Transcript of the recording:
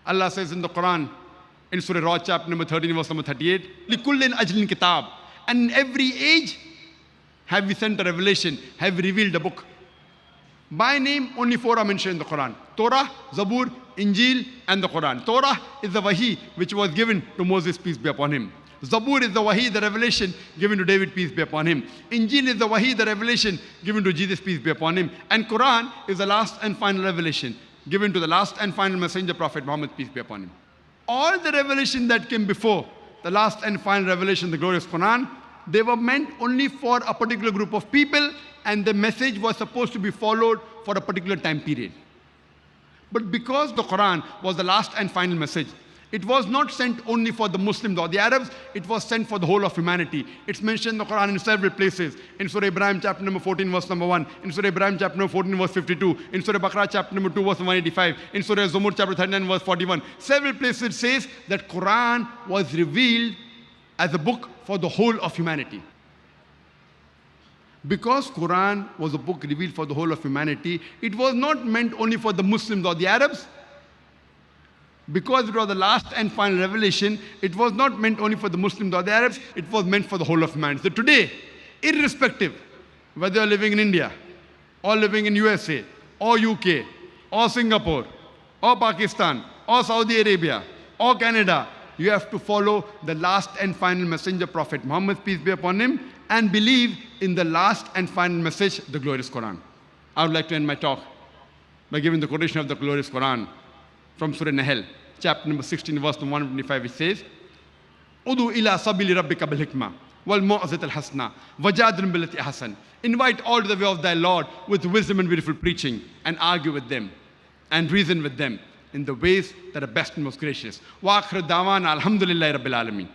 Allah says in the Quran, in Surah Ra'd, chapter number 13, verse number 38, لِكُلِّنْ أَجْلٍ kitab. And in every age have we sent a revelation, have we revealed a book. By name, only 4 are mentioned in the Quran: Torah, Zabur, Injil, and the Quran. Torah is the wahi which was given to Moses, peace be upon him. Zabur is the wahi, the revelation given to David, peace be upon him. Injil is the wahi, the revelation given to Jesus, peace be upon him. And Quran is the last and final revelation given to the last and final messenger, Prophet Muhammad, peace be upon him. All the revelation that came before the last and final revelation, the glorious Quran, they were meant only for a particular group of people, and the message was supposed to be followed for a particular time period. But because the Quran was the last and final message, it was not sent only for the Muslims or the Arabs, it was sent for the whole of humanity. It's mentioned in the Quran in several places. In Surah Ibrahim chapter number 14 verse number 1, in Surah Ibrahim chapter number 14 verse 52, in Surah Baqarah chapter number 2 verse 185, in Surah Zumur chapter 39 verse 41. Several places it says that Quran was revealed as a book for the whole of humanity. Because Quran was a book revealed for the whole of humanity, it was not meant only for the Muslims or the Arabs. Because it was the last and final revelation, it was not meant only for the Muslims or the Arabs, it was meant for the whole of humanity. So today, irrespective whether you're living in India, or living in USA, or UK, or Singapore, or Pakistan, or Saudi Arabia, or Canada, you have to follow the last and final messenger, Prophet Muhammad, peace be upon him, and believe in the last and final message, the glorious Quran. I would like to end my talk by giving the quotation of the glorious Quran from Surah Nahl, chapter number 16, verse number 125, which says, Udu ila sabili rabbika bil hikmah wal mu'azat al hasna wajadil billati ahsan. Invite all to the way of thy Lord with wisdom and beautiful preaching, and argue with them and reason with them in the ways that are best and most gracious. Wa akhir da'wana alhamdulillahi rabbil alameen.